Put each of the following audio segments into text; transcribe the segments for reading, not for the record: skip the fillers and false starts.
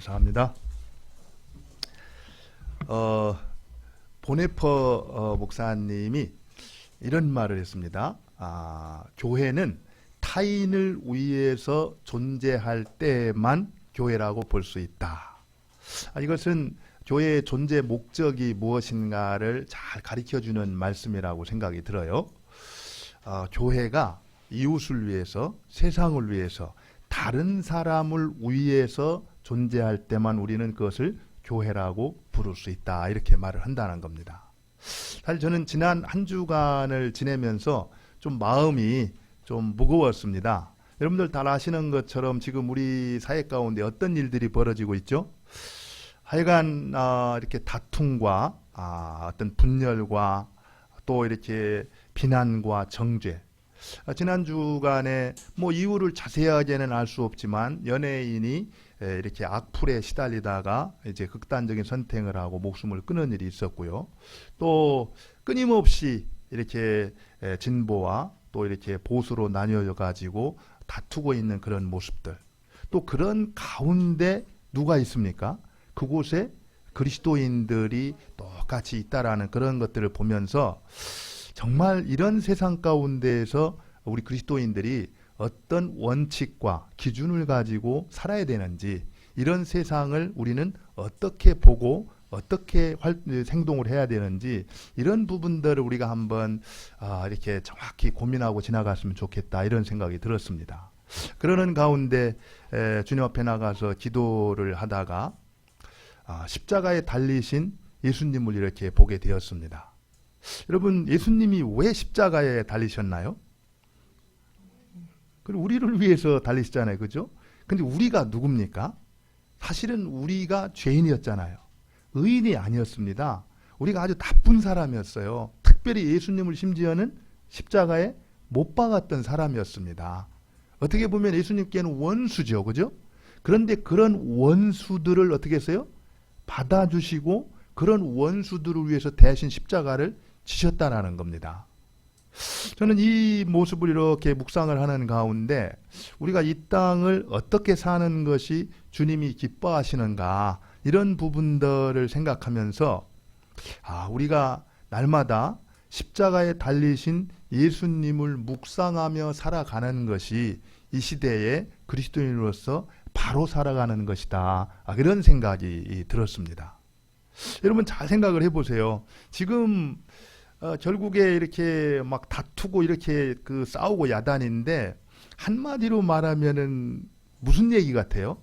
감사합니다. 보네퍼 목사님이 이런 말을 했습니다. 교회는 타인을 위해서 존재할 때만 교회라고 볼 수 있다. 이것은 교회의 존재 목적이 무엇인가를 잘 가르쳐주는 말씀이라고 생각이 들어요. 교회가 이웃을 위해서, 세상을 위해서, 다른 사람을 위해서 존재할 때만 우리는 그것을 교회라고 부를 수 있다. 이렇게 말을 한다는 겁니다. 사실 저는 지난 한 주간을 지내면서 좀 마음이 좀 무거웠습니다. 여러분들 다 아시는 것처럼 지금 우리 사회 가운데 어떤 일들이 벌어지고 있죠? 하여간 이렇게 다툼과 어떤 분열과 또 이렇게 비난과 정죄. 지난 주간에 뭐 이유를 자세하게는 알 수 없지만 연예인이 이렇게 악플에 시달리다가 이제 극단적인 선택을 하고 목숨을 끊은 일이 있었고요. 또 끊임없이 이렇게 진보와 또 이렇게 보수로 나뉘어 가지고 다투고 있는 그런 모습들. 또 그런 가운데 누가 있습니까? 그곳에 그리스도인들이 똑같이 있다라는 그런 것들을 보면서 정말 이런 세상 가운데에서 우리 그리스도인들이 어떤 원칙과 기준을 가지고 살아야 되는지, 이런 세상을 우리는 어떻게 보고 어떻게 행동을 해야 되는지, 이런 부분들을 우리가 한번 이렇게 정확히 고민하고 지나갔으면 좋겠다, 이런 생각이 들었습니다. 그러는 가운데 주님 앞에 나가서 기도를 하다가 십자가에 달리신 예수님을 이렇게 보게 되었습니다. 여러분, 예수님이 왜 십자가에 달리셨나요? 그리고 우리를 위해서 달리시잖아요. 그죠? 근데 우리가 누굽니까? 사실은 우리가 죄인이었잖아요. 의인이 아니었습니다. 우리가 아주 나쁜 사람이었어요. 특별히 예수님을 심지어는 십자가에 못 박았던 사람이었습니다. 어떻게 보면 예수님께는 원수죠. 그죠? 그런데 그런 원수들을 어떻게 했어요? 받아주시고 그런 원수들을 위해서 대신 십자가를 지셨다라는 겁니다. 저는 이 모습을 이렇게 묵상을 하는 가운데 우리가 이 땅을 어떻게 사는 것이 주님이 기뻐하시는가, 이런 부분들을 생각하면서 우리가 날마다 십자가에 달리신 예수님을 묵상하며 살아가는 것이 이 시대의 그리스도인으로서 바로 살아가는 것이다, 그런 생각이 들었습니다. 여러분 잘 생각을 해보세요. 지금 결국에 이렇게 막 다투고 이렇게 싸우고 야단인데 한마디로 말하면은 무슨 얘기 같아요?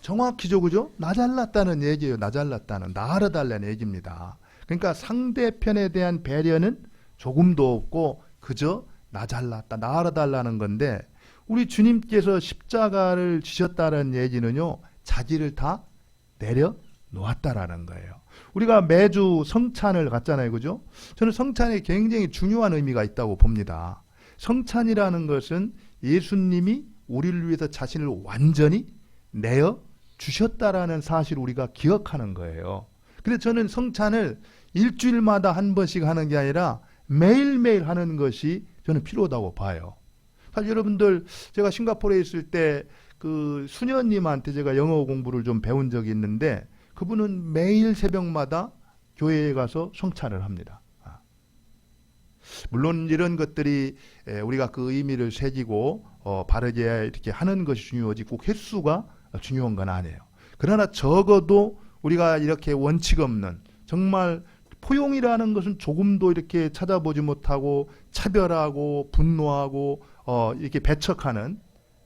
정확히죠, 그죠? 나 잘났다는 얘기예요. 나 잘났다는, 나 알아달라는 얘기입니다. 그러니까 상대편에 대한 배려는 조금도 없고 그저 나 잘났다, 나 알아달라는 건데, 우리 주님께서 십자가를 지셨다는 얘기는요, 자기를 다 내려 놓았다라는 거예요. 우리가 매주 성찬을 갖잖아요. 그죠? 저는 성찬에 굉장히 중요한 의미가 있다고 봅니다. 성찬이라는 것은 예수님이 우리를 위해서 자신을 완전히 내어 주셨다라는 사실을 우리가 기억하는 거예요. 그래서 저는 성찬을 일주일마다 한 번씩 하는 게 아니라 매일매일 하는 것이 저는 필요하다고 봐요. 사실 여러분들, 제가 싱가포르에 있을 때 그 수녀님한테 제가 영어 공부를 좀 배운 적이 있는데, 그분은 매일 새벽마다 교회에 가서 성찬을 합니다. 물론 이런 것들이 우리가 그 의미를 새기고 바르게 이렇게 하는 것이 중요하지 꼭 횟수가 중요한 건 아니에요. 그러나 적어도 우리가 이렇게 원칙 없는, 정말 포용이라는 것은 조금도 이렇게 찾아보지 못하고 차별하고 분노하고 이렇게 배척하는,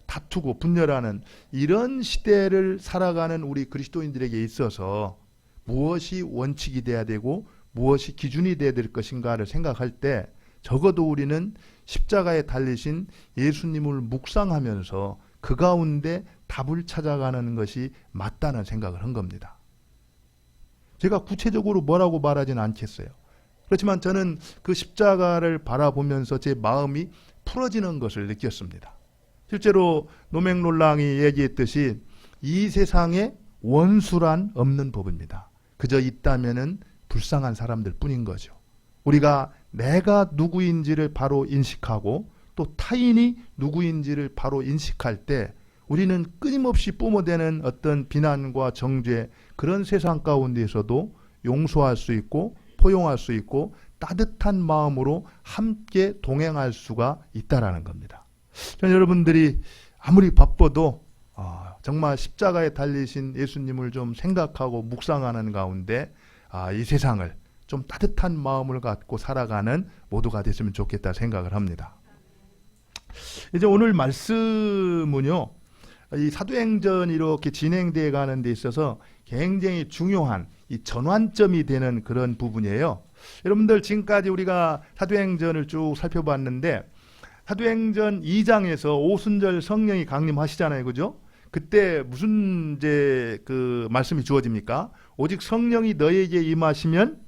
다투고 분열하는 이런 시대를 살아가는 우리 그리스도인들에게 있어서 무엇이 원칙이 돼야 되고 무엇이 기준이 돼야 될 것인가를 생각할 때, 적어도 우리는 십자가에 달리신 예수님을 묵상하면서 그 가운데 답을 찾아가는 것이 맞다는 생각을 한 겁니다. 제가 구체적으로 뭐라고 말하지는 않겠어요. 그렇지만 저는 그 십자가를 바라보면서 제 마음이 풀어지는 것을 느꼈습니다. 실제로 노맹롤랑이 얘기했듯이 이 세상에 원수란 없는 법입니다. 그저 있다면은 불쌍한 사람들 뿐인 거죠. 우리가 내가 누구인지를 바로 인식하고 또 타인이 누구인지를 바로 인식할 때 우리는 끊임없이 뿜어대는 어떤 비난과 정죄, 그런 세상 가운데에서도 용서할 수 있고 포용할 수 있고 따뜻한 마음으로 함께 동행할 수가 있다라는 겁니다. 저는 여러분들이 아무리 바빠도 정말 십자가에 달리신 예수님을 좀 생각하고 묵상하는 가운데 이 세상을 좀 따뜻한 마음을 갖고 살아가는 모두가 됐으면 좋겠다 생각을 합니다. 이제 오늘 말씀은요, 이 사도행전이 이렇게 진행되어 가는 데 있어서 굉장히 중요한 이 전환점이 되는 그런 부분이에요. 여러분들 지금까지 우리가 사도행전을 쭉 살펴봤는데 사도행전 2장에서 오순절 성령이 강림하시잖아요. 그죠? 그때 무슨 이제 그 말씀이 주어집니까? 오직 성령이 너에게 임하시면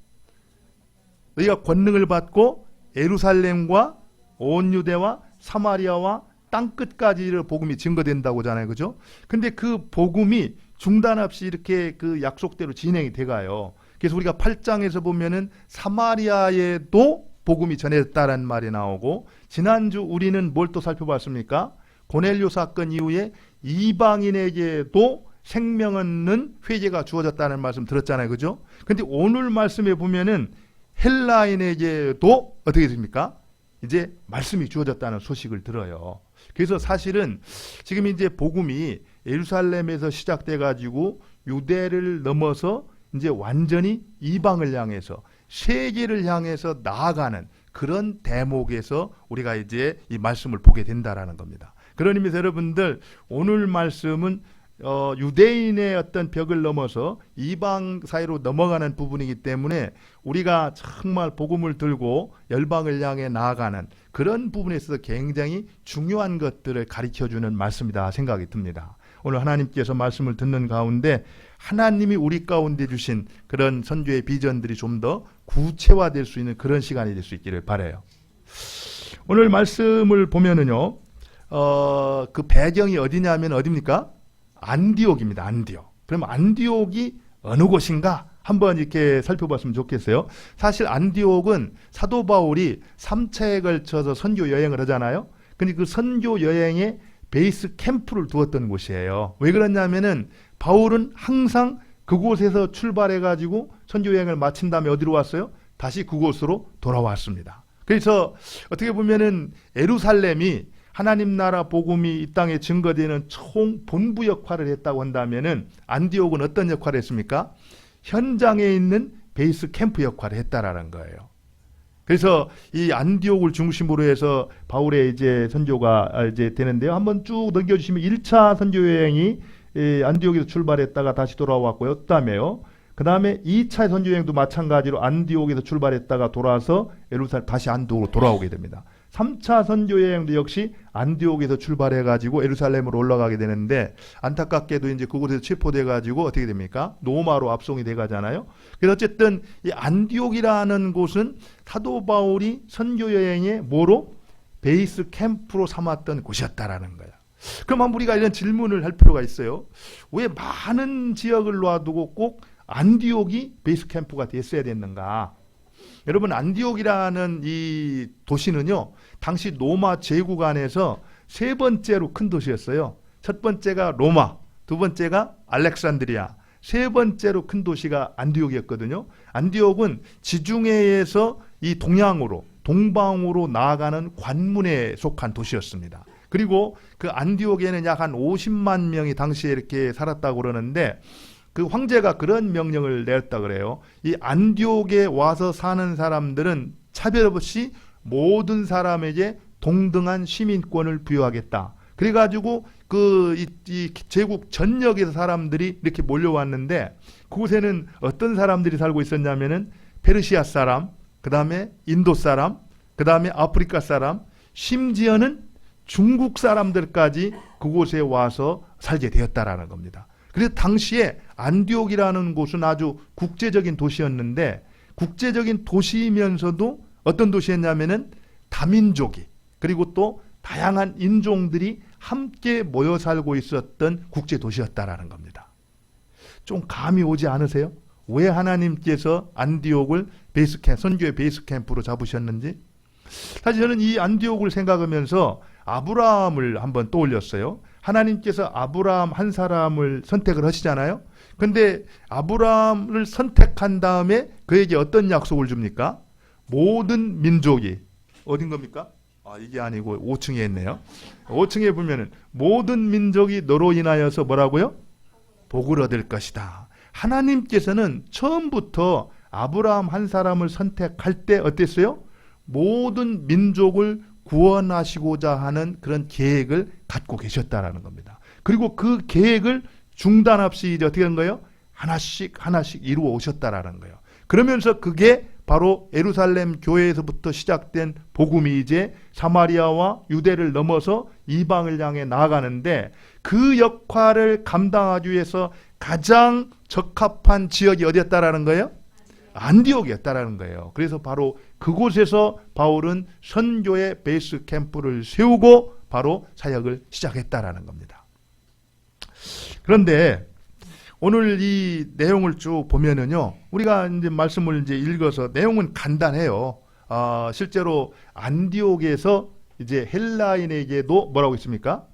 너희가 권능을 받고 예루살렘과 온 유대와 사마리아와 땅끝까지 복음이 증거된다고 하잖아요. 그죠? 근데 그 복음이 중단 없이 이렇게 그 약속대로 진행이 돼가요. 그래서 우리가 8장에서 보면은 사마리아에도 복음이 전해졌다는 말이 나오고, 지난주 우리는 뭘 또 살펴봤습니까? 고넬료 사건 이후에 이방인에게도 생명 얻는 회개가 주어졌다는 말씀 들었잖아요. 그죠? 근데 오늘 말씀에 보면은 헬라인에게도 어떻게 됩니까? 이제 말씀이 주어졌다는 소식을 들어요. 그래서 사실은 지금 이제 복음이 예루살렘에서 시작돼 가지고 유대를 넘어서 이제 완전히 이방을 향해서 세계를 향해서 나아가는 그런 대목에서 우리가 이제 이 말씀을 보게 된다라는 겁니다. 그런 의미에서 여러분들 오늘 말씀은 유대인의 어떤 벽을 넘어서 이방 사이로 넘어가는 부분이기 때문에 우리가 정말 복음을 들고 열방을 향해 나아가는 그런 부분에 있어서 굉장히 중요한 것들을 가르쳐주는 말씀이다 생각이 듭니다. 오늘 하나님께서 말씀을 듣는 가운데 하나님이 우리 가운데 주신 그런 선교의 비전들이 좀 더 구체화될 수 있는 그런 시간이 될 수 있기를 바라요. 오늘 말씀을 보면은요, 그 배경이 어디냐면 어디입니까? 안디옥입니다. 안디옥. 그럼 안디옥이 어느 곳인가? 한번 이렇게 살펴봤으면 좋겠어요. 사실 안디옥은 사도 바울이 3차에 걸쳐서 선교 여행을 하잖아요. 근데 그 선교 여행에 베이스 캠프를 두었던 곳이에요. 왜 그러냐면은 바울은 항상 그곳에서 출발해가지고 선교 여행을 마친 다음에 어디로 왔어요? 다시 그곳으로 돌아왔습니다. 그래서 어떻게 보면은 예루살렘이 하나님 나라 복음이 이 땅에 증거되는 총 본부 역할을 했다고 한다면은 안디옥은 어떤 역할을 했습니까? 현장에 있는 베이스 캠프 역할을 했다라는 거예요. 그래서 이 안디옥을 중심으로 해서 바울의 이제 선교가 이제 되는데요. 한번 쭉 넘겨주시면 1차 선교 여행이 안디옥에서 출발했다가 다시 돌아왔고요. 그다음에요. 그 다음에 2차 선교 여행도 마찬가지로 안디옥에서 출발했다가 돌아와서 예루살렘 다시 안디옥으로 돌아오게 됩니다. 3차 선교 여행도 역시 안디옥에서 출발해가지고 예루살렘으로 올라가게 되는데 안타깝게도 이제 그곳에서 체포돼가지고 어떻게 됩니까? 로마로 압송이 돼가잖아요. 그래서 어쨌든 이 안디옥이라는 곳은 사도 바울이 선교 여행의 뭐로? 베이스 캠프로 삼았던 곳이었다라는 거야. 그럼 우리가 이런 질문을 할 필요가 있어요. 왜 많은 지역을 놔두고 꼭 안디옥이 베이스 캠프가 됐어야 됐는가? 여러분, 안디옥이라는 이 도시는요, 당시 로마 제국 안에서 세 번째로 큰 도시였어요. 첫 번째가 로마, 두 번째가 알렉산드리아, 세 번째로 큰 도시가 안디옥이었거든요. 안디옥은 지중해에서 이 동방으로 나아가는 관문에 속한 도시였습니다. 그리고 그 안디옥에는 약 한 50만 명이 당시에 이렇게 살았다고 그러는데, 그 황제가 그런 명령을 내렸다 그래요. 이 안디옥에 와서 사는 사람들은 차별 없이 모든 사람에게 동등한 시민권을 부여하겠다. 그래가지고 이 제국 전역에서 사람들이 이렇게 몰려왔는데, 그곳에는 어떤 사람들이 살고 있었냐면은 페르시아 사람, 그 다음에 인도 사람, 그 다음에 아프리카 사람, 심지어는 중국 사람들까지 그곳에 와서 살게 되었다라는 겁니다. 그래서 당시에 안디옥이라는 곳은 아주 국제적인 도시였는데, 국제적인 도시이면서도 어떤 도시였냐면은 다민족이, 그리고 또 다양한 인종들이 함께 모여 살고 있었던 국제 도시였다라는 겁니다. 좀 감이 오지 않으세요? 왜 하나님께서 안디옥을 선교의 베이스 캠프로 잡으셨는지? 사실 저는 이 안디옥을 생각하면서 아브라함을 한번 떠올렸어요. 하나님께서 아브라함 한 사람을 선택을 하시잖아요. 근데 아브라함을 선택한 다음에 그에게 어떤 약속을 줍니까? 모든 민족이 어딘 겁니까? 이게 아니고 5층에 있네요. 5층에 보면은 모든 민족이 너로 인하여서 뭐라고요? 복을 얻을 것이다. 하나님께서는 처음부터 아브라함 한 사람을 선택할 때 어땠어요? 모든 민족을 구원하시고자 하는 그런 계획을 갖고 계셨다라는 겁니다. 그리고 그 계획을 중단 없이 이제 어떻게 한 거예요? 하나씩 하나씩 이루어 오셨다라는 거예요. 그러면서 그게 바로 예루살렘 교회에서부터 시작된 복음이 이제 사마리아와 유대를 넘어서 이방을 향해 나아가는데 그 역할을 감당하기 위해서 가장 적합한 지역이 어디였다라는 거예요? 안디옥이었다라는 거예요. 그래서 바로 그곳에서 바울은 선교의 베이스 캠프를 세우고 바로 사역을 시작했다라는 겁니다. 그런데 오늘 이 내용을 쭉 보면은요, 우리가 이제 말씀을 이제 읽어서 내용은 간단해요. 실제로 안디옥에서 이제 헬라인에게도 뭐라고 있습니까?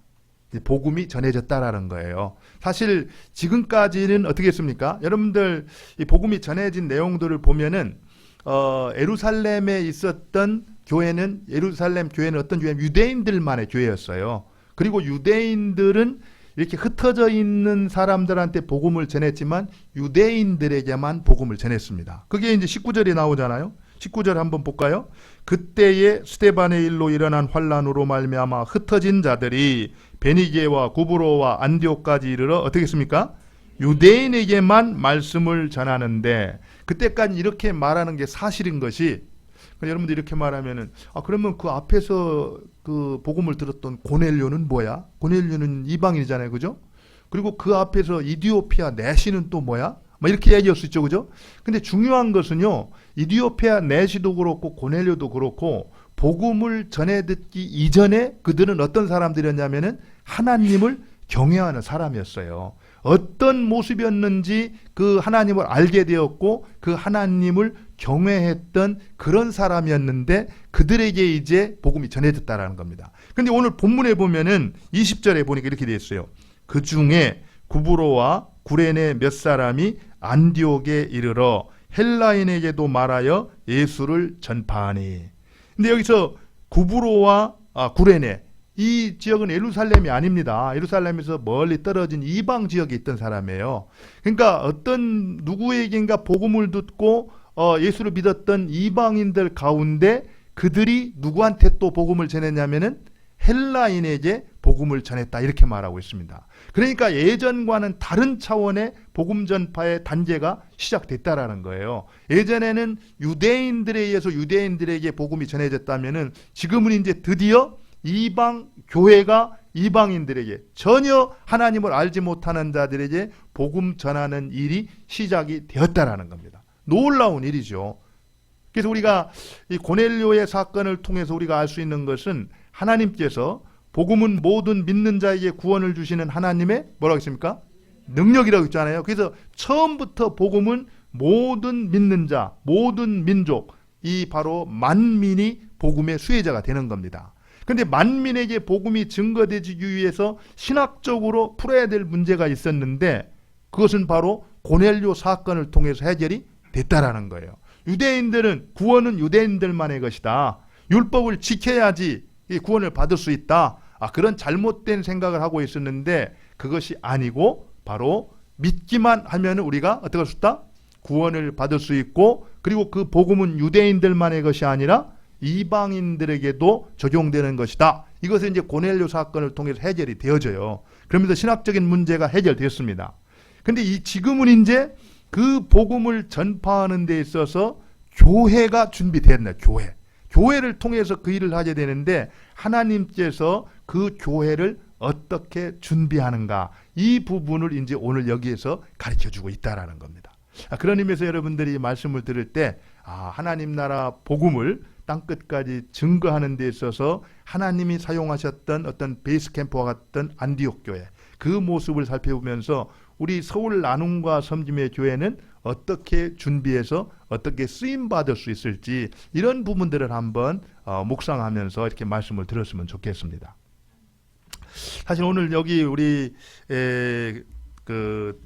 복음이 전해졌다라는 거예요. 사실 지금까지는 어떻게 했습니까? 여러분들 이 복음이 전해진 내용들을 보면은 예루살렘에 있었던 교회는 예루살렘 교회는 어떤 교회는 유대인들만의 교회였어요. 그리고 유대인들은 이렇게 흩어져 있는 사람들한테 복음을 전했지만 유대인들에게만 복음을 전했습니다. 그게 이제 19절에 나오잖아요. 19절 한번 볼까요? 그때에 스데반의 일로 일어난 환란으로 말미암아 흩어진 자들이 베니게와 구브로와 안디옥까지 이르러 어떻게 했습니까? 유대인에게만 말씀을 전하는데 그때까지 이렇게 말하는 게 사실인 것이 여러분들 이렇게 말하면은 그러면 그 앞에서 그 복음을 들었던 고넬료는 뭐야? 고넬료는 이방인이잖아요, 그죠? 그리고 그 앞에서 이디오피아 내시는 또 뭐야? 이렇게 얘기할 수 있죠, 그죠? 근데 중요한 것은요, 이디오피아 내시도 그렇고 고넬료도 그렇고 복음을 전해 듣기 이전에 그들은 어떤 사람들이었냐면은 하나님을 경외하는 사람이었어요. 어떤 모습이었는지 그 하나님을 알게 되었고 그 하나님을 경외했던 그런 사람이었는데 그들에게 이제 복음이 전해졌다라는 겁니다. 근데 오늘 본문에 보면은 20절에 보니까 이렇게 되어 있어요. 그 중에 구브로와 구레네 몇 사람이 안디옥에 이르러 헬라인에게도 말하여 예수를 전파하니. 근데 여기서 구브로와 구레네 이 지역은 예루살렘이 아닙니다. 예루살렘에서 멀리 떨어진 이방 지역에 있던 사람이에요. 그러니까 어떤 누구에게인가 복음을 듣고 예수를 믿었던 이방인들 가운데 그들이 누구한테 또 복음을 전했냐면은 헬라인에게 복음을 전했다 이렇게 말하고 있습니다. 그러니까 예전과는 다른 차원의 복음 전파의 단계가 시작됐다라는 거예요. 예전에는 유대인들에 의해서 유대인들에게 복음이 전해졌다면은 지금은 이제 드디어 이방 교회가 이방인들에게 전혀 하나님을 알지 못하는 자들에게 복음 전하는 일이 시작이 되었다라는 겁니다. 놀라운 일이죠. 그래서 우리가 이 고넬료의 사건을 통해서 우리가 알 수 있는 것은 하나님께서 복음은 모든 믿는 자에게 구원을 주시는 하나님의 뭐라고 했습니까? 능력이라고 했잖아요. 그래서 처음부터 복음은 모든 믿는 자, 모든 민족, 이 바로 만민이 복음의 수혜자가 되는 겁니다. 그런데 만민에게 복음이 증거되기 위해서 신학적으로 풀어야 될 문제가 있었는데 그것은 바로 고넬료 사건을 통해서 해결이 됐다라는 거예요. 유대인들은 구원은 유대인들만의 것이다. 율법을 지켜야지 구원을 받을 수 있다. 그런 잘못된 생각을 하고 있었는데 그것이 아니고 바로 믿기만 하면 우리가 어떻게 할 수 있다? 구원을 받을 수 있고 그리고 그 복음은 유대인들만의 것이 아니라 이방인들에게도 적용되는 것이다. 이것은 이제 고넬료 사건을 통해서 해결이 되어져요. 그러면서 신학적인 문제가 해결되었습니다. 근데 지금은 이제 그 복음을 전파하는 데 있어서 교회가 준비됐네, 교회. 교회를 통해서 그 일을 하게 되는데 하나님께서 그 교회를 어떻게 준비하는가 이 부분을 이제 오늘 여기에서 가르쳐주고 있다라는 겁니다. 그런 의미에서 여러분들이 말씀을 들을 때 하나님 나라 복음을 땅끝까지 증거하는 데 있어서 하나님이 사용하셨던 어떤 베이스 캠프와 같던 안디옥 교회 그 모습을 살펴보면서 우리 서울 나눔과 섬김의 교회는 어떻게 준비해서 어떻게 쓰임받을 수 있을지 이런 부분들을 한번 묵상하면서 이렇게 말씀을 들었으면 좋겠습니다. 사실 오늘 여기 우리 그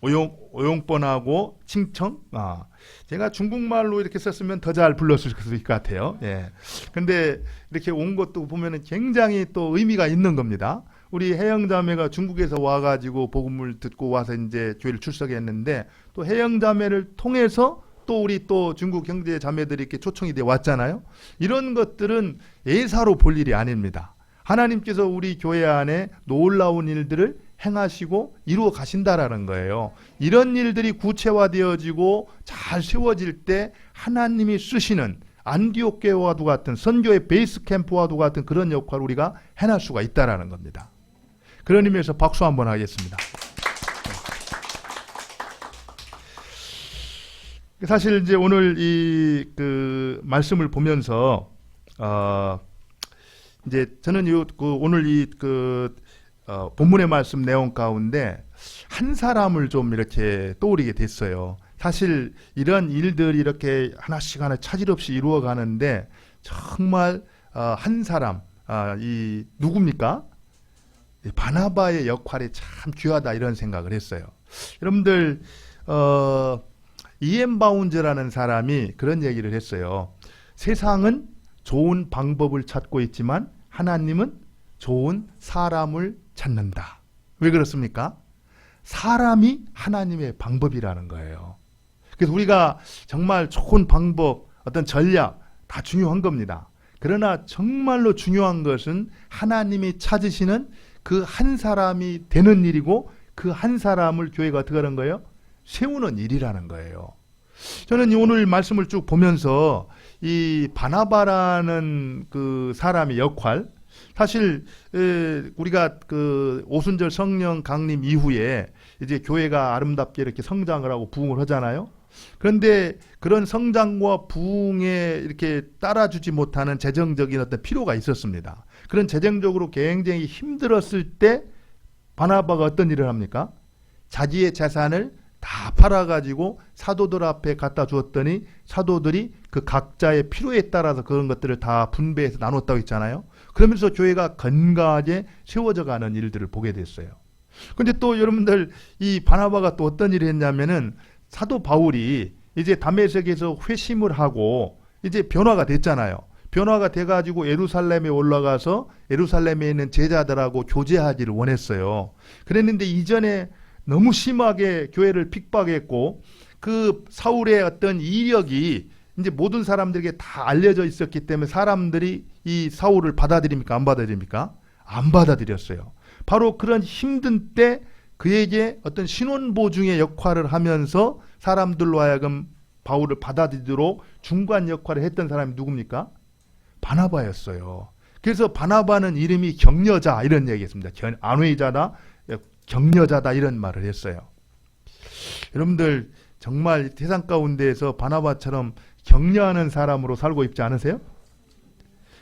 오용번하고 칭청, 제가 중국말로 이렇게 썼으면 더 잘 불렀을 것 같아요. 예. 근데 이렇게 온 것도 보면은 굉장히 또 의미가 있는 겁니다. 우리 혜영자매가 중국에서 와가지고 복음을 듣고 와서 이제 교회를 출석했는데, 또 혜영자매를 통해서 또 우리 또 중국 형제 자매들이 이렇게 초청이 돼 왔잖아요. 이런 것들은 예사로 볼 일이 아닙니다. 하나님께서 우리 교회 안에 놀라운 일들을 행하시고 이루어 가신다라는 거예요. 이런 일들이 구체화되어지고 잘 세워질 때 하나님이 쓰시는 안디옥 교회와도 같은 선교의 베이스 캠프와도 같은 그런 역할을 우리가 해낼 수가 있다라는 겁니다. 그런 의미에서 박수 한번 하겠습니다. 사실 이제 오늘 이 말씀을 보면서 이제 저는 오늘 본문의 말씀 내용 가운데 한 사람을 좀 이렇게 떠올리게 됐어요. 사실 이런 일들이 이렇게 하나씩 차질 없이 이루어 가는데 정말 한 사람, 이 누굽니까? 바나바의 역할이 참 귀하다 이런 생각을 했어요. 여러분들 이엠 바운즈라는 사람이 그런 얘기를 했어요. 세상은 좋은 방법을 찾고 있지만 하나님은 좋은 사람을 찾는다. 왜 그렇습니까? 사람이 하나님의 방법이라는 거예요. 그래서 우리가 정말 좋은 방법, 어떤 전략 다 중요한 겁니다. 그러나 정말로 중요한 것은 하나님이 찾으시는 그 한 사람이 되는 일이고, 그 한 사람을 교회가 어떻게 하는 거예요? 세우는 일이라는 거예요. 저는 오늘 말씀을 쭉 보면서 이 바나바라는 그 사람의 역할, 사실 우리가 오순절 성령 강림 이후에 이제 교회가 아름답게 이렇게 성장을 하고 부흥을 하잖아요. 그런데 그런 성장과 부흥에 이렇게 따라주지 못하는 재정적인 어떤 필요가 있었습니다. 그런 재정적으로 굉장히 힘들었을 때 바나바가 어떤 일을 합니까? 자기의 재산을 다 팔아가지고 사도들 앞에 갖다 주었더니 사도들이 그 각자의 필요에 따라서 그런 것들을 다 분배해서 나눴다고 했잖아요. 그러면서 교회가 건강하게 세워져 가는 일들을 보게 됐어요. 근데 또 여러분들 이 바나바가 또 어떤 일을 했냐면은 사도 바울이 이제 다메섹에서 회심을 하고 이제 변화가 됐잖아요. 변화가 돼가지고 예루살렘에 올라가서 예루살렘에 있는 제자들하고 교제하기를 원했어요. 그랬는데 이전에 너무 심하게 교회를 픽박했고 그 사울의 어떤 이력이 이제 모든 사람들에게 다 알려져 있었기 때문에 사람들이 이 사울을 받아들입니까? 안 받아들입니까? 안 받아들였어요. 바로 그런 힘든 때 그에게 어떤 신원보증의 역할을 하면서 사람들로 하여금 바울을 받아들이도록 중간 역할을 했던 사람이 누굽니까? 바나바였어요. 그래서 바나바는 이름이 격려자 이런 얘기했습니다. 안외자다, 격려자다 이런 말을 했어요. 여러분들 정말 세상 가운데에서 바나바처럼 격려하는 사람으로 살고 있지 않으세요?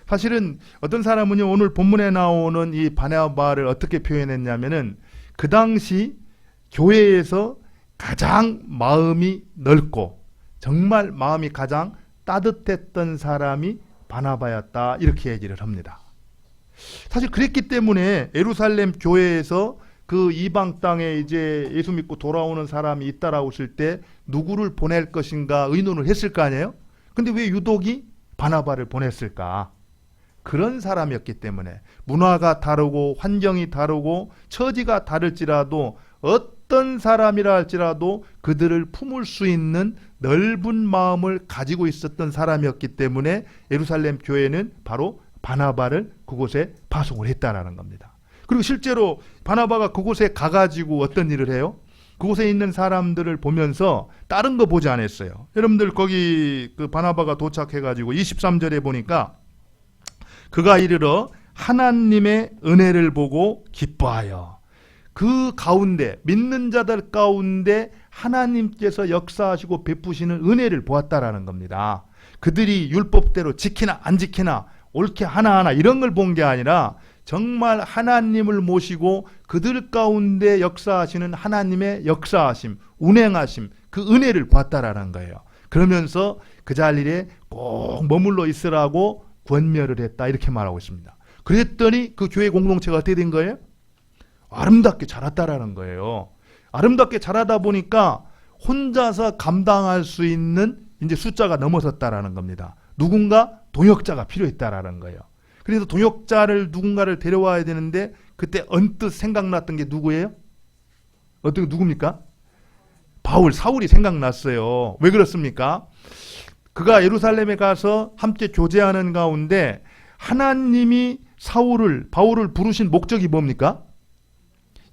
사실은 어떤 사람은요, 오늘 본문에 나오는 이 바나바를 어떻게 표현했냐면은 그 당시 교회에서 가장 마음이 넓고 정말 마음이 가장 따뜻했던 사람이 바나바였다 이렇게 얘기를 합니다. 사실 그랬기 때문에 예루살렘 교회에서 그 이방 땅에 이제 예수 믿고 돌아오는 사람이 있다라고 했을 때 누구를 보낼 것인가 의논을 했을 거 아니에요? 근데 왜 유독이 바나바를 보냈을까? 그런 사람이었기 때문에 문화가 다르고 환경이 다르고 처지가 다를지라도 어떤 사람이라 할지라도 그들을 품을 수 있는 넓은 마음을 가지고 있었던 사람이었기 때문에 예루살렘 교회는 바로 바나바를 그곳에 파송을 했다라는 겁니다. 그리고 실제로 바나바가 그곳에 가가지고 어떤 일을 해요? 그곳에 있는 사람들을 보면서 다른 거 보지 않았어요. 여러분들 거기 그 바나바가 도착해가지고 23절에 보니까 그가 이르러 하나님의 은혜를 보고 기뻐하여 그 가운데 믿는 자들 가운데 하나님께서 역사하시고 베푸시는 은혜를 보았다라는 겁니다. 그들이 율법대로 지키나 안 지키나 옳게 하나하나 이런 걸 본 게 아니라 정말 하나님을 모시고 그들 가운데 역사하시는 하나님의 역사하심, 운행하심, 그 은혜를 봤다라는 거예요. 그러면서 그 자리에 꼭 머물러 있으라고 권면을 했다 이렇게 말하고 있습니다. 그랬더니 그 교회 공동체가 어떻게 된 거예요? 아름답게 자랐다라는 거예요. 아름답게 자라다 보니까 혼자서 감당할 수 있는 이제 숫자가 넘어섰다라는 겁니다. 누군가 동역자가 필요했다라는 거예요. 그래서 동역자를 누군가를 데려와야 되는데 그때 언뜻 생각났던 게 누구예요? 누굽니까? 사울이 생각났어요. 왜 그렇습니까? 그가 예루살렘에 가서 함께 교제하는 가운데 하나님이 바울을 부르신 목적이 뭡니까?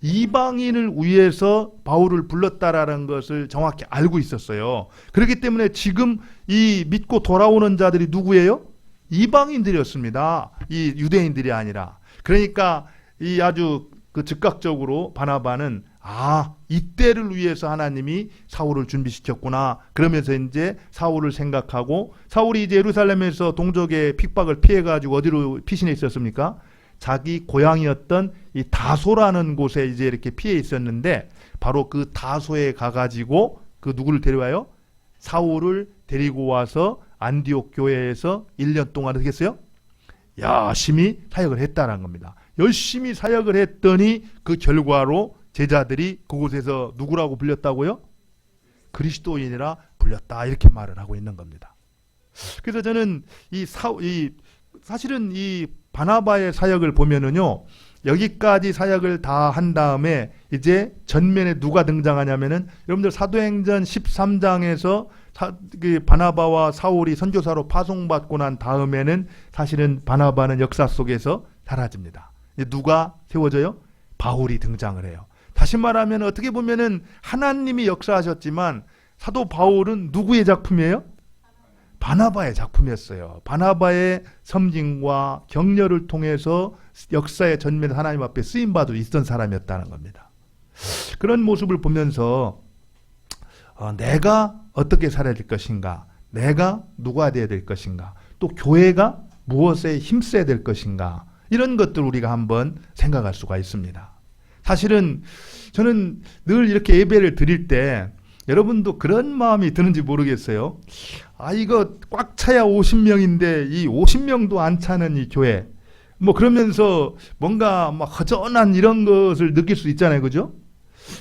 이방인을 위해서 바울을 불렀다라는 것을 정확히 알고 있었어요. 그렇기 때문에 지금 이 믿고 돌아오는 자들이 누구예요? 이방인들이었습니다. 이 유대인들이 아니라. 그러니까 이 아주 그 즉각적으로 바나바는 이때를 위해서 하나님이 사울을 준비시켰구나. 그러면서 이제 사울을 생각하고, 사울이 이제 예루살렘에서 동족의 핍박을 피해가지고 어디로 피신해 있었습니까? 자기 고향이었던 이 다소라는 곳에 이제 이렇게 피해 있었는데, 바로 그 다소에 가가지고 그 누구를 데려와요? 사울을 데리고 와서 안디옥 교회에서 1년 동안 어떻게 했어요? 열심히 사역을 했다는 겁니다. 열심히 사역을 했더니 그 결과로 제자들이 그곳에서 누구라고 불렸다고요? 그리스도인이라 불렸다, 이렇게 말을 하고 있는 겁니다. 그래서 저는 사실은 이 바나바의 사역을 보면은요, 여기까지 사역을 다 한 다음에 이제 전면에 누가 등장하냐면은, 여러분들 사도행전 13장에서 그 바나바와 사울이 선교사로 파송받고 난 다음에는 사실은 바나바는 역사 속에서 사라집니다. 누가 세워져요? 바울이 등장을 해요. 다시 말하면 어떻게 보면은 하나님이 역사하셨지만 사도 바울은 누구의 작품이에요? 바나바의 작품이었어요. 바나바의 섬김과 격려를 통해서 역사의 전면에 하나님 앞에 쓰임받아 있던 사람이었다는 겁니다. 그런 모습을 보면서 내가 어떻게 살아야 될 것인가, 내가 누가 되어야 될 것인가, 또 교회가 무엇에 힘써야 될 것인가, 이런 것들 우리가 한번 생각할 수가 있습니다. 사실은 저는 늘 이렇게 예배를 드릴 때 여러분도 그런 마음이 드는지 모르겠어요. 이거 꽉 차야 50명인데 이 50명도 안 차는 이 교회, 그러면서 뭔가 막 허전한 이런 것을 느낄 수 있잖아요. 그죠?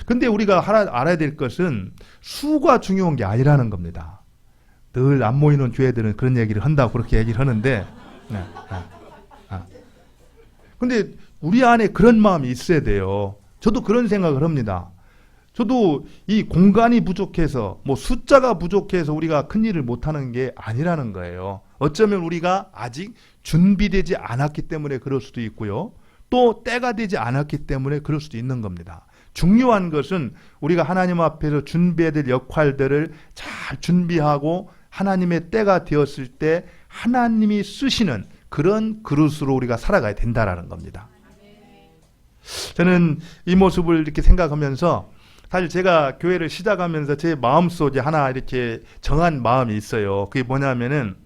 근데 우리가 알아야 될 것은 수가 중요한 게 아니라는 겁니다. 늘 안 모이는 교회들은 그런 얘기를 한다고 그렇게 얘기를 하는데, 근데 우리 안에 그런 마음이 있어야 돼요. 저도 그런 생각을 합니다. 저도 이 공간이 부족해서, 숫자가 부족해서 우리가 큰 일을 못하는 게 아니라는 거예요. 어쩌면 우리가 아직 준비되지 않았기 때문에 그럴 수도 있고요. 또 때가 되지 않았기 때문에 그럴 수도 있는 겁니다. 중요한 것은 우리가 하나님 앞에서 준비해야 될 역할들을 잘 준비하고 하나님의 때가 되었을 때 하나님이 쓰시는 그런 그릇으로 우리가 살아가야 된다라는 겁니다. 저는 이 모습을 이렇게 생각하면서, 사실 제가 교회를 시작하면서 제 마음속에 하나 이렇게 정한 마음이 있어요. 그게 뭐냐면은,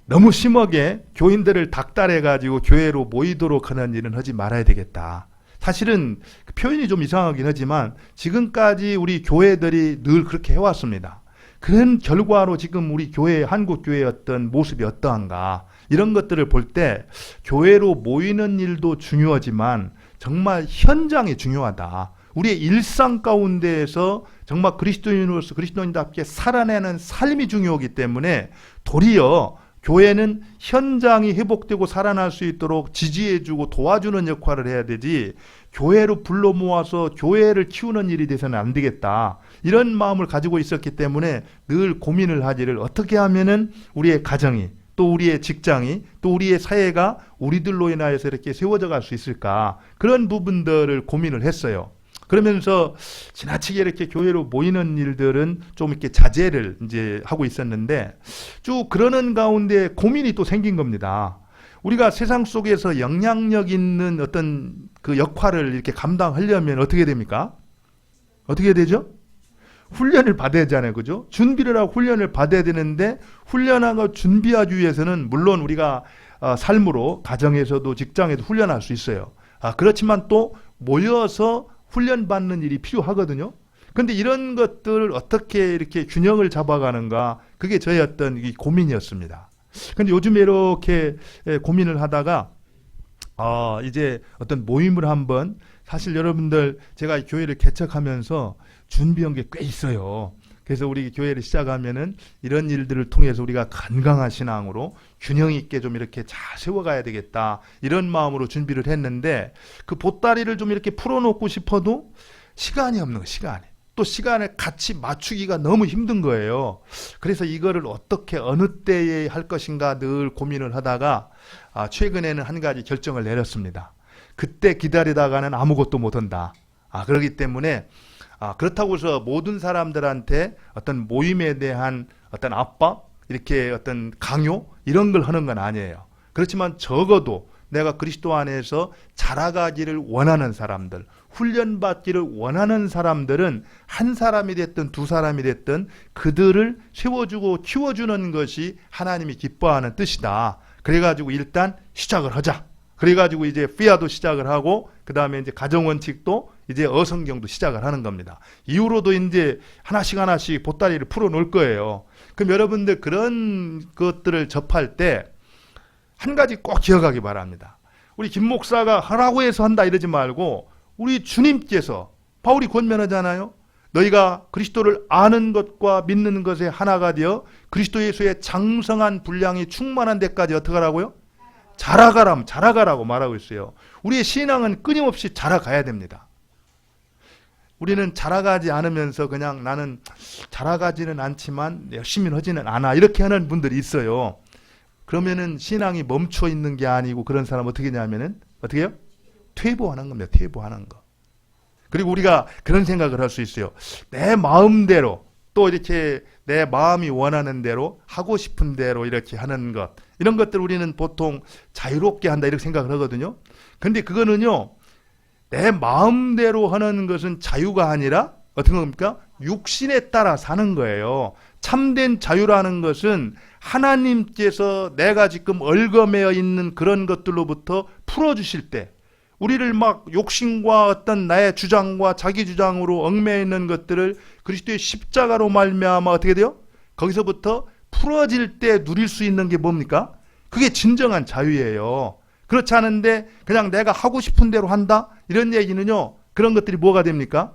너무 심하게 교인들을 닥달해가지고 교회로 모이도록 하는 일은 하지 말아야 되겠다. 사실은 표현이 좀 이상하긴 하지만 지금까지 우리 교회들이 늘 그렇게 해왔습니다. 그런 결과로 지금 우리 교회, 한국 교회의 어떤 모습이 어떠한가, 이런 것들을 볼 때 교회로 모이는 일도 중요하지만 정말 현장이 중요하다. 우리의 일상 가운데에서 정말 그리스도인으로서 그리스도인답게 살아내는 삶이 중요하기 때문에 도리어 교회는 현장이 회복되고 살아날 수 있도록 지지해주고 도와주는 역할을 해야 되지, 교회로 불러 모아서 교회를 키우는 일이 돼서는 안 되겠다, 이런 마음을 가지고 있었기 때문에 늘 고민을 하기를, 어떻게 하면은 우리의 가정이, 또 우리의 직장이, 또 우리의 사회가 우리들로 인하여서 이렇게 세워져 갈 수 있을까, 그런 부분들을 고민을 했어요. 그러면서 지나치게 이렇게 교회로 모이는 일들은 좀 이렇게 자제를 이제 하고 있었는데, 쭉 그러는 가운데 고민이 또 생긴 겁니다. 우리가 세상 속에서 영향력 있는 어떤 그 역할을 이렇게 감당하려면 어떻게 됩니까? 어떻게 되죠? 훈련을 받아야 하잖아요. 그죠? 준비를 하고 훈련을 받아야 되는데, 훈련하고 준비하기 위해서는 물론 우리가 삶으로, 가정에서도 직장에도 훈련할 수 있어요. 그렇지만 또 모여서 훈련받는 일이 필요하거든요. 그런데 이런 것들을 어떻게 이렇게 균형을 잡아가는가, 그게 저의 어떤 이 고민이었습니다. 근데 요즘에 이렇게 고민을 하다가 이제 어떤 모임을 한번, 사실 여러분들 제가 교회를 개척하면서 준비한 게 꽤 있어요. 그래서 우리 교회를 시작하면은 이런 일들을 통해서 우리가 건강한 신앙으로 균형 있게 좀 이렇게 잘 세워가야 되겠다, 이런 마음으로 준비를 했는데, 그 보따리를 좀 이렇게 풀어놓고 싶어도 시간이 없는 거예요. 시간이. 또 시간을 같이 맞추기가 너무 힘든 거예요. 그래서 이거를 어떻게 어느 때에 할 것인가 늘 고민을 하다가 최근에는 한 가지 결정을 내렸습니다. 그때 기다리다가는 아무것도 못한다. 그렇기 때문에 그렇다고 해서 모든 사람들한테 어떤 모임에 대한 어떤 압박, 이렇게 어떤 강요, 이런 걸 하는 건 아니에요. 그렇지만 적어도 내가 그리스도 안에서 자라가기를 원하는 사람들, 훈련받기를 원하는 사람들은 한 사람이 됐든 두 사람이 됐든 그들을 세워주고 키워주는 것이 하나님이 기뻐하는 뜻이다. 그래가지고 일단 시작을 하자. 그래가지고 이제 피아도 시작을 하고, 그 다음에 이제 가정원칙도 이제 어성경도 시작을 하는 겁니다. 이후로도 이제 하나씩 보따리를 풀어 놓을 거예요. 그럼 여러분들 그런 것들을 접할 때 한 가지 꼭 기억하기 바랍니다. 우리 김 목사가 하라고 해서 한다 이러지 말고, 우리 주님께서, 바울이 권면하잖아요. 너희가 그리스도를 아는 것과 믿는 것에 하나가 되어 그리스도 예수의 장성한 분량이 충만한 데까지 어떻게 하라고요? 자라가라고 말하고 있어요. 우리의 신앙은 끊임없이 자라가야 됩니다. 우리는 자라가지 않으면서 그냥 나는 자라가지는 않지만 열심히 하지는 않아, 이렇게 하는 분들이 있어요. 그러면은 신앙이 멈춰 있는 게 아니고, 그런 사람 어떻게 하냐면은 어떻게 해요? 퇴보하는 겁니다. 퇴보하는 거. 그리고 우리가 그런 생각을 할 수 있어요. 내 마음대로, 또 이렇게 내 마음이 원하는 대로, 하고 싶은 대로 이렇게 하는 것, 이런 것들 우리는 보통 자유롭게 한다 이렇게 생각을 하거든요. 근데 그거는요, 내 마음대로 하는 것은 자유가 아니라 어떤 겁니까? 육신에 따라 사는 거예요. 참된 자유라는 것은 하나님께서 내가 지금 얽어매어 있는 그런 것들로부터 풀어주실 때, 우리를 막 욕심과 어떤 나의 주장과 자기 주장으로 얽매여 있는 것들을 그리스도의 십자가로 말미암아 어떻게 돼요? 거기서부터 풀어질 때 누릴 수 있는 게 뭡니까? 그게 진정한 자유예요. 그렇지 않은데 그냥 내가 하고 싶은 대로 한다, 이런 얘기는요, 그런 것들이 뭐가 됩니까?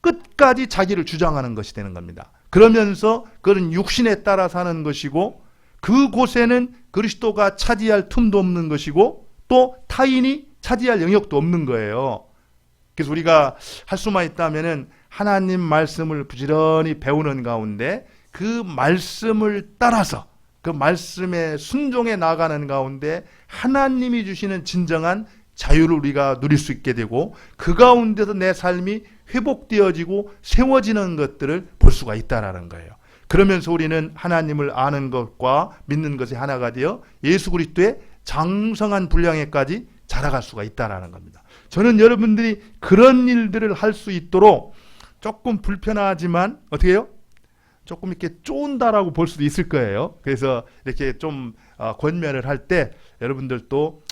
끝까지 자기를 주장하는 것이 되는 겁니다. 그러면서 그런 육신에 따라 사는 것이고, 그곳에는 그리스도가 차지할 틈도 없는 것이고, 또 타인이 차지할 영역도 없는 거예요. 그래서 우리가 할 수만 있다면은 하나님 말씀을 부지런히 배우는 가운데, 그 말씀을 따라서 그 말씀에 순종해 나가는 가운데 하나님이 주시는 진정한 자유를 우리가 누릴 수 있게 되고, 그 가운데서 내 삶이 회복되어지고 세워지는 것들을 볼 수가 있다라는 거예요. 그러면서 우리는 하나님을 아는 것과 믿는 것이 하나가 되어 예수 그리스도의 장성한 분량에까지 자라갈 수가 있다라는 겁니다. 저는 여러분들이 그런 일들을 할 수 있도록, 조금 불편하지만 어떻게 해요? 조금 이렇게 쫀다라고 볼 수도 있을 거예요. 그래서 이렇게 좀 권면을 할 때 여러분들도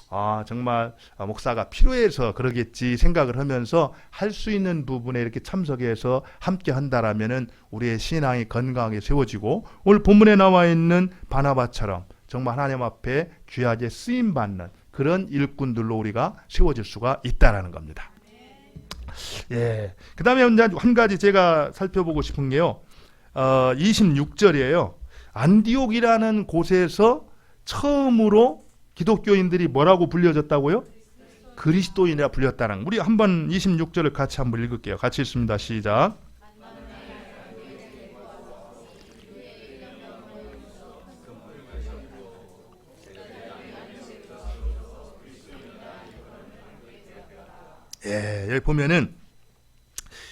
정말 목사가 필요해서 그러겠지 생각을 하면서 할 수 있는 부분에 이렇게 참석해서 함께 한다라면은 우리의 신앙이 건강하게 세워지고, 오늘 본문에 나와 있는 바나바처럼 정말 하나님 앞에 귀하게 쓰임 받는 그런 일꾼들로 우리가 세워질 수가 있다라는 겁니다. 예. 그다음에 한 가지 제가 살펴보고 싶은 게요. 26절이에요. 안디옥이라는 곳에서 처음으로 기독교인들이 뭐라고 불려졌다고요? 그리스도인이라 불렸다는. 우리 한번 26절을 같이 한번 읽을게요. 같이 읽습니다. 시작. 예, 여기 보면은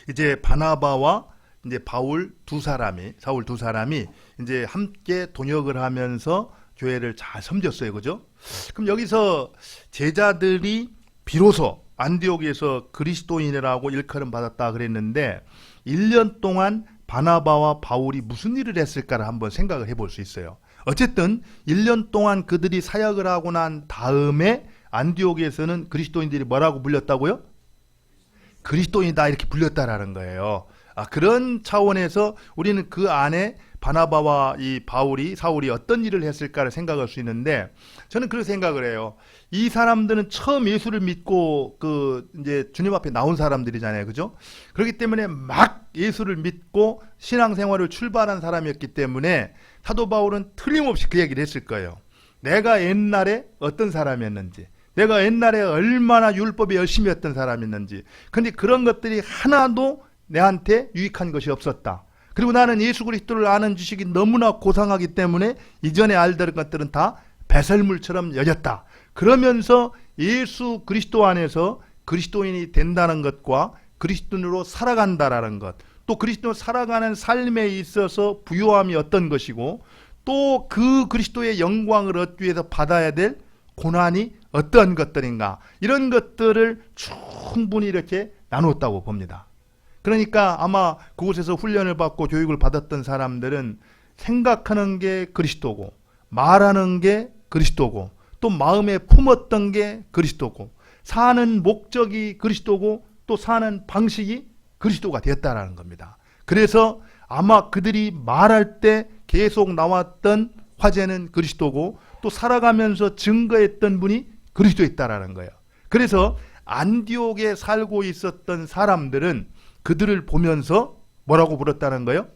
이제 바나바와 이제 사울 두 사람이 이제 함께 동역을 하면서 교회를 잘 섬겼어요. 그죠? 그럼 여기서 제자들이 비로소 안디옥에서 그리스도인이라고 일컬음 받았다 그랬는데, 1년 동안 바나바와 바울이 무슨 일을 했을까를 한번 생각을 해볼 수 있어요. 어쨌든 1년 동안 그들이 사역을 하고 난 다음에 안디옥에서는 그리스도인들이 뭐라고 불렸다고요? 그리스도인이다 이렇게 불렸다라는 거예요. 그런 차원에서 우리는 그 안에 바나바와 이 사울이 어떤 일을 했을까를 생각할 수 있는데, 저는 그렇게 생각을 해요. 이 사람들은 처음 예수를 믿고 이제 주님 앞에 나온 사람들이잖아요. 그죠? 그렇기 때문에 막 예수를 믿고 신앙생활을 출발한 사람이었기 때문에 사도 바울은 틀림없이 그 얘기를 했을 거예요. 내가 옛날에 어떤 사람이었는지, 내가 옛날에 얼마나 율법에 열심히 했던 사람이었는지, 근데 그런 것들이 하나도 내한테 유익한 것이 없었다. 그리고 나는 예수 그리스도를 아는 지식이 너무나 고상하기 때문에 이전에 알던 것들은 다 배설물처럼 여겼다. 그러면서 예수 그리스도 안에서 그리스도인이 된다는 것과 그리스도인으로 살아간다라는 것, 또 그리스도로 살아가는 삶에 있어서 부요함이 어떤 것이고, 또 그 그리스도의 영광을 얻기 위해서 받아야 될 고난이 어떤 것들인가, 이런 것들을 충분히 이렇게 나누었다고 봅니다. 그러니까 아마 그곳에서 훈련을 받고 교육을 받았던 사람들은 생각하는 게 그리스도고, 말하는 게 그리스도고, 또 마음에 품었던 게 그리스도고, 사는 목적이 그리스도고, 또 사는 방식이 그리스도가 되었다라는 겁니다. 그래서 아마 그들이 말할 때 계속 나왔던 화제는 그리스도고, 또 살아가면서 증거했던 분이 그리스도였다라는 거예요. 그래서 안디옥에 살고 있었던 사람들은 그들을 보면서 뭐라고 불렀다는 거예요?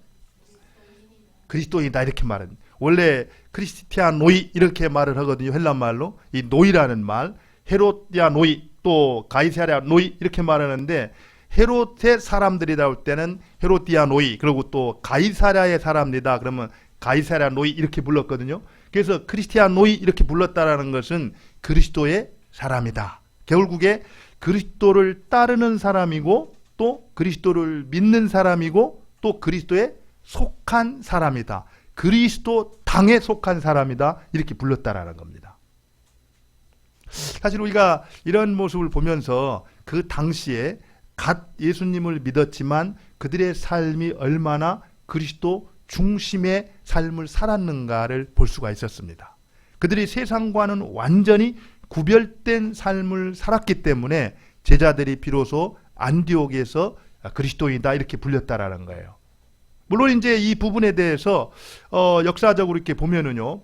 그리스도인이다, 이렇게 말은. 원래 크리스티안 노이 이렇게 말을 하거든요. 헬란말로. 이 노이라는 말, 헤롯야 노이, 또 가이사랴 노이 이렇게 말하는데, 헤롯의 사람들이 나올 때는 헤롯디아 노이, 그리고 또 가이사랴의 사람이다 그러면 가이사랴 노이 이렇게 불렀거든요. 그래서 크리스티안 노이 이렇게 불렀다라는 것은 그리스도의 사람이다. 결국에 그리스도를 따르는 사람이고, 또 그리스도를 믿는 사람이고, 또 그리스도에 속한 사람이다. 그리스도 당에 속한 사람이다. 이렇게 불렀다라는 겁니다. 사실 우리가 이런 모습을 보면서 그 당시에 갓 예수님을 믿었지만 그들의 삶이 얼마나 그리스도 중심의 삶을 살았는가를 볼 수가 있었습니다. 그들이 세상과는 완전히 구별된 삶을 살았기 때문에 제자들이 비로소 안디옥에서 그리스도인이다 이렇게 불렸다라는 거예요. 물론 이제 이 부분에 대해서 역사적으로 이렇게 보면은요,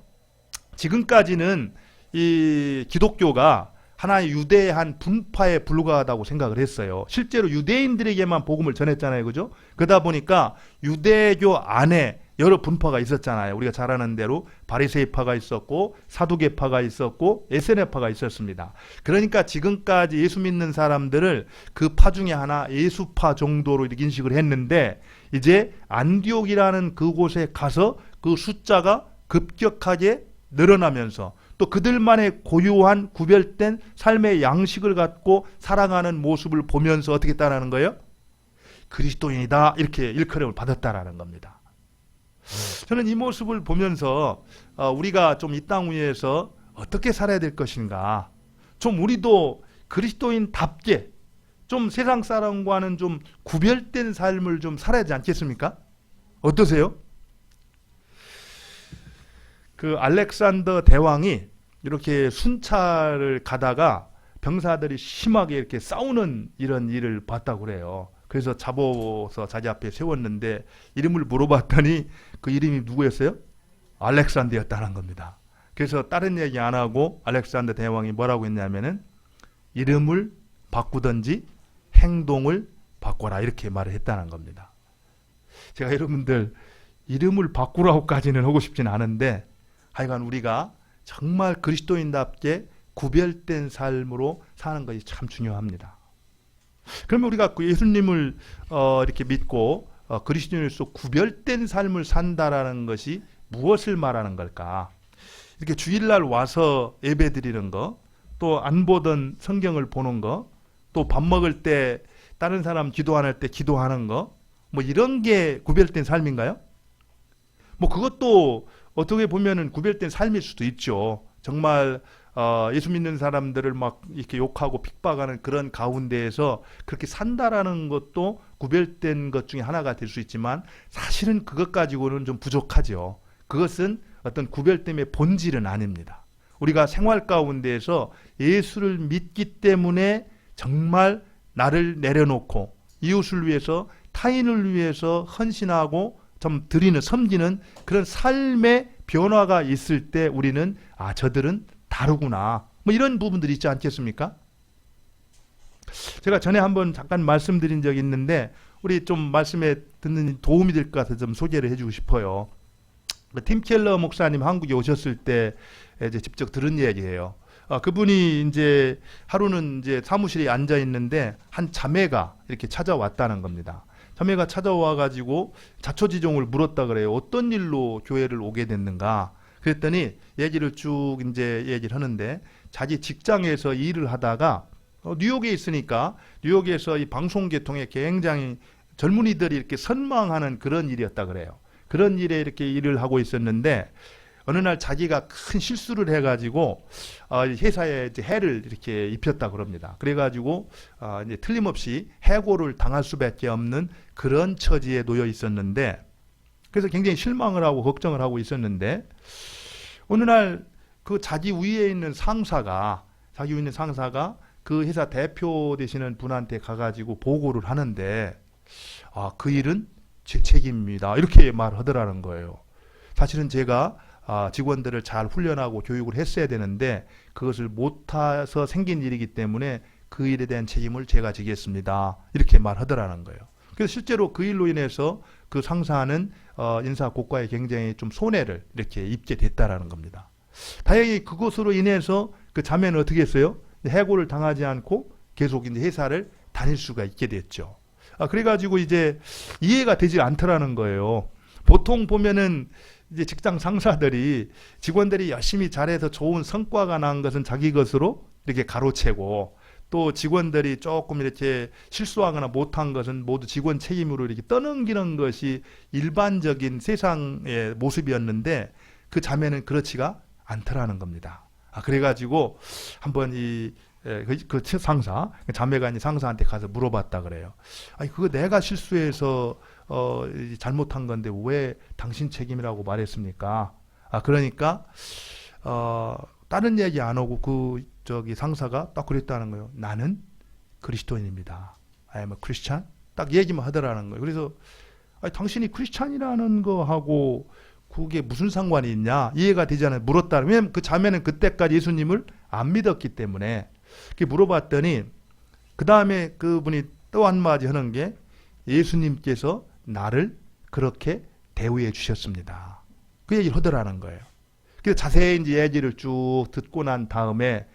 지금까지는 이 기독교가 하나의 유대한 분파에 불과하다고 생각을 했어요. 실제로 유대인들에게만 복음을 전했잖아요. 그죠? 그러다 보니까 유대교 안에 여러 분파가 있었잖아요. 우리가 잘 아는 대로 바리새파가 있었고, 사두개파가 있었고, 에세네파가 있었습니다. 그러니까 지금까지 예수 믿는 사람들을 그 파 중에 하나, 예수파 정도로 이렇게 인식을 했는데, 이제 안디옥이라는 그곳에 가서 그 숫자가 급격하게 늘어나면서, 또 그들만의 고유한 구별된 삶의 양식을 갖고 살아가는 모습을 보면서 어떻게 따라하는 거예요? 그리스도인이다, 이렇게 일컬음을 받았다라는 겁니다. 저는 이 모습을 보면서 우리가 좀 이 땅 위에서 어떻게 살아야 될 것인가, 좀 우리도 그리스도인답게 좀 세상 사람과는 좀 구별된 삶을 좀 살아야 하지 않겠습니까? 어떠세요? 그 알렉산더 대왕이 이렇게 순찰을 가다가 병사들이 심하게 이렇게 싸우는 이런 일을 봤다고 그래요. 그래서 잡아서 자기 앞에 세웠는데 이름을 물어봤더니 그 이름이 누구였어요? 알렉산더였다는 겁니다. 그래서 다른 얘기 안 하고 알렉산더 대왕이 뭐라고 했냐면은 이름을 바꾸든지 행동을 바꿔라, 이렇게 말을 했다는 겁니다. 제가 여러분들 이름을 바꾸라고까지는 하고 싶진 않은데, 하여간 우리가 정말 그리스도인답게 구별된 삶으로 사는 것이 참 중요합니다. 그러면 우리가 예수님을 이렇게 믿고 그리스도인으로서 구별된 삶을 산다라는 것이 무엇을 말하는 걸까? 이렇게 주일날 와서 예배 드리는 거, 또 안 보던 성경을 보는 거, 또 밥 먹을 때 다른 사람 기도 안 할 때 기도하는 거, 뭐 이런 게 구별된 삶인가요? 뭐 그것도 어떻게 보면은 구별된 삶일 수도 있죠. 정말 예수 믿는 사람들을 막 이렇게 욕하고 핍박하는 그런 가운데에서 그렇게 산다라는 것도 구별된 것 중에 하나가 될 수 있지만, 사실은 그것 가지고는 좀 부족하죠. 그것은 어떤 구별됨의 본질은 아닙니다. 우리가 생활 가운데에서 예수를 믿기 때문에 정말 나를 내려놓고 이웃을 위해서, 타인을 위해서 헌신하고 좀 드리는 섬기는 그런 삶의 변화가 있을 때 우리는 저들은 다르구나 뭐 이런 부분들이 있지 않겠습니까? 제가 전에 한번 잠깐 말씀드린 적이 있는데 우리 좀 말씀에 듣는 도움이 될 것 같아서 좀 소개를 해주고 싶어요. 팀 켈러 목사님 한국에 오셨을 때 이제 직접 들은 얘기예요. 그분이 이제 하루는 이제 사무실에 앉아 있는데 한 자매가 이렇게 찾아왔다는 겁니다. 자매가 찾아와 가지고 자초지종을 물었다 그래요. 어떤 일로 교회를 오게 됐는가? 그랬더니 얘기를 쭉 이제 얘기를 하는데 자기 직장에서 일을 하다가 뉴욕에 있으니까 뉴욕에서 이 방송계통에 굉장히 젊은이들이 이렇게 선망하는 그런 일이었다 그래요. 그런 일에 이렇게 일을 하고 있었는데 어느 날 자기가 큰 실수를 해가지고 회사에 이제 해를 이렇게 입혔다 그럽니다. 그래가지고 이제 틀림없이 해고를 당할 수밖에 없는 그런 처지에 놓여 있었는데 그래서 굉장히 실망을 하고 걱정을 하고 있었는데 어느 날 그 자기 위에 있는 상사가 그 회사 대표 되시는 분한테 가가지고 보고를 하는데 그 일은 제 책임입니다. 이렇게 말하더라는 거예요. 사실은 제가 직원들을 잘 훈련하고 교육을 했어야 되는데 그것을 못해서 생긴 일이기 때문에 그 일에 대한 책임을 제가 지겠습니다. 이렇게 말하더라는 거예요. 그래서 실제로 그 일로 인해서 그 상사는 인사 고과에 굉장히 좀 손해를 이렇게 입게 됐다라는 겁니다. 다행히 그것으로 인해서 그 자매는 어떻게 했어요? 해고를 당하지 않고 계속 이제 회사를 다닐 수가 있게 됐죠. 그래가지고 이제 이해가 되지 않더라는 거예요. 보통 보면은 이제 직장 상사들이 직원들이 열심히 잘해서 좋은 성과가 난 것은 자기 것으로 이렇게 가로채고 또 직원들이 조금 이렇게 실수하거나 못한 것은 모두 직원 책임으로 이렇게 떠넘기는 것이 일반적인 세상의 모습이었는데 그 자매는 그렇지가 않더라는 겁니다. 그래가지고 한번 그 상사, 자매가 이제 상사한테 가서 물어봤다 그래요. 그거 내가 실수해서 잘못한 건데 왜 당신 책임이라고 말했습니까? 그러니까 다른 얘기 안 하고 상사가 딱 그랬다는 거예요. 나는 그리스도인입니다. I am a Christian. 딱 얘기만 하더라는 거예요. 그래서 당신이 크리스찬이라는 거 하고 그게 무슨 상관이 있냐 이해가 되지 않아요. 물었다. 왜냐면 그 자매는 그때까지 예수님을 안 믿었기 때문에 물어봤더니 그 다음에 그분이 또 한마디 하는 게 예수님께서 나를 그렇게 대우해 주셨습니다. 그 얘기를 하더라는 거예요. 그래서 자세히 이제 얘기를 쭉 듣고 난 다음에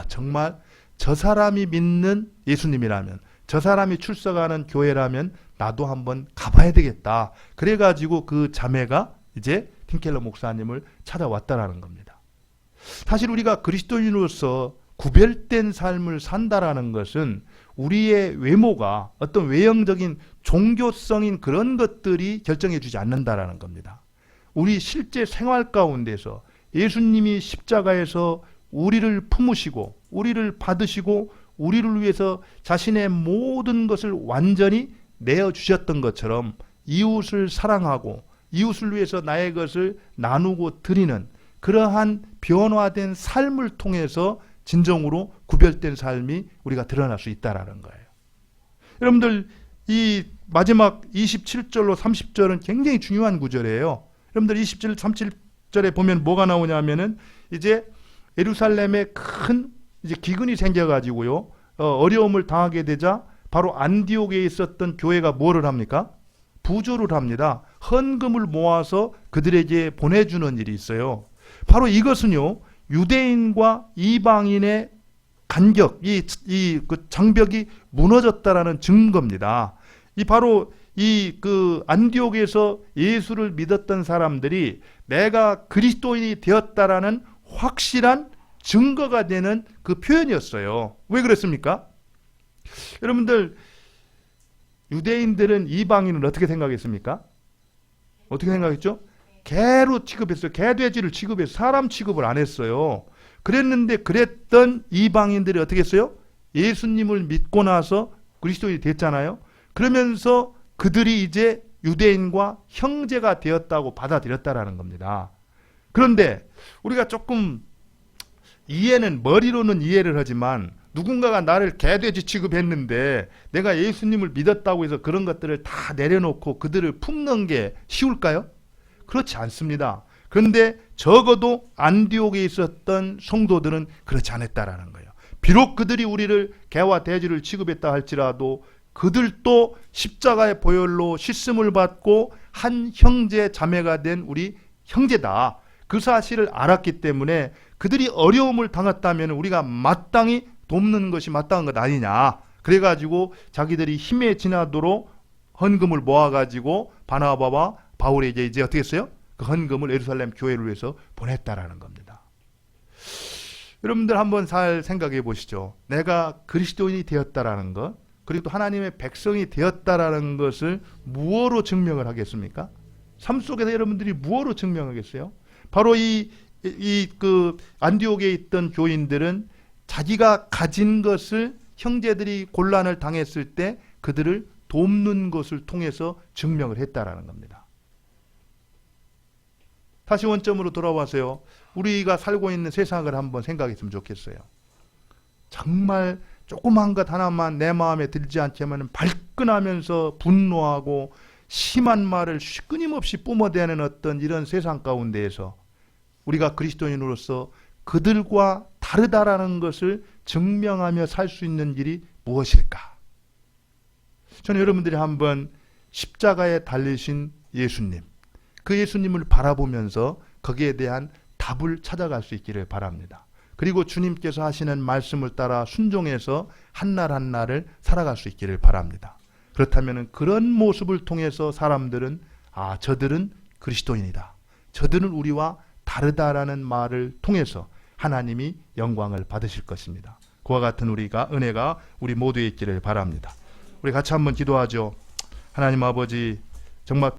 정말 저 사람이 믿는 예수님이라면 저 사람이 출석하는 교회라면 나도 한번 가봐야 되겠다. 그래가지고 그 자매가 이제 팀켈러 목사님을 찾아왔다라는 겁니다. 사실 우리가 그리스도인으로서 구별된 삶을 산다라는 것은 우리의 외모가 어떤 외형적인 종교성인 그런 것들이 결정해 주지 않는다라는 겁니다. 우리 실제 생활 가운데서 예수님이 십자가에서 우리를 품으시고 우리를 받으시고 우리를 위해서 자신의 모든 것을 완전히 내어주셨던 것처럼 이웃을 사랑하고 이웃을 위해서 나의 것을 나누고 드리는 그러한 변화된 삶을 통해서 진정으로 구별된 삶이 우리가 드러날 수 있다는 거예요. 여러분들 이 마지막 27절로 30절은 굉장히 중요한 구절이에요. 여러분들 27, 37절에 보면 뭐가 나오냐면은 이제 예루살렘에 큰 이제 기근이 생겨가지고요. 어려움을 당하게 되자 바로 안디옥에 있었던 교회가 뭐를 합니까? 부조를 합니다. 헌금을 모아서 그들에게 보내주는 일이 있어요. 바로 이것은요. 유대인과 이방인의 간격, 그 장벽이 무너졌다라는 증거입니다. 바로 그 안디옥에서 예수를 믿었던 사람들이 내가 그리스도인이 되었다라는 확실한 증거가 되는 그 표현이었어요. 왜 그랬습니까? 여러분들 유대인들은 이방인을 어떻게 생각했습니까? 어떻게 생각했죠? 개로 취급했어요. 개돼지를 취급해서 사람 취급을 안 했어요. 그랬는데 그랬던 이방인들이 어떻게 했어요? 예수님을 믿고 나서 그리스도인이 됐잖아요. 그러면서 그들이 이제 유대인과 형제가 되었다고 받아들였다라는 겁니다. 그런데 우리가 조금 머리로는 이해를 하지만 누군가가 나를 개돼지 취급했는데 내가 예수님을 믿었다고 해서 그런 것들을 다 내려놓고 그들을 품는 게 쉬울까요? 그렇지 않습니다. 그런데 적어도 안디옥에 있었던 성도들은 그렇지 않았다라는 거예요. 비록 그들이 우리를 개와 돼지를 취급했다 할지라도 그들도 십자가의 보혈로 씻음을 받고 한 형제 자매가 된 우리 형제다. 그 사실을 알았기 때문에 그들이 어려움을 당했다면 우리가 마땅히 돕는 것이 마땅한 것 아니냐. 그래가지고 자기들이 힘에 지나도록 헌금을 모아가지고 바나바와 바울에게 이제 어떻게 했어요? 그 헌금을 예루살렘 교회를 위해서 보냈다라는 겁니다. 여러분들 한번 잘 생각해 보시죠. 내가 그리스도인이 되었다라는 것, 그리고 또 하나님의 백성이 되었다라는 것을 무엇으로 증명을 하겠습니까? 삶 속에서 여러분들이 무엇으로 증명하겠어요? 바로 그 안디옥에 있던 교인들은 자기가 가진 것을 형제들이 곤란을 당했을 때 그들을 돕는 것을 통해서 증명을 했다라는 겁니다. 다시 원점으로 돌아와서요. 우리가 살고 있는 세상을 한번 생각했으면 좋겠어요. 정말 조그만 것 하나만 내 마음에 들지 않지만 발끈하면서 분노하고 심한 말을 끊임없이 뿜어대는 어떤 이런 세상 가운데에서 우리가 그리스도인으로서 그들과 다르다라는 것을 증명하며 살 수 있는 일이 무엇일까? 저는 여러분들이 한번 십자가에 달리신 예수님, 그 예수님을 바라보면서 거기에 대한 답을 찾아갈 수 있기를 바랍니다. 그리고 주님께서 하시는 말씀을 따라 순종해서 한날 한날을 살아갈 수 있기를 바랍니다. 그렇다면 그런 모습을 통해서 사람들은 저들은 그리스도인이다. 저들은 우리와 다르다라는 말을 통해서 하나님이 영광을 받으실 것입니다. 그와 같은 은혜가 우리 모두에 있기를 바랍니다. 우리 같이 한번 기도하죠. 하나님 아버지, 정말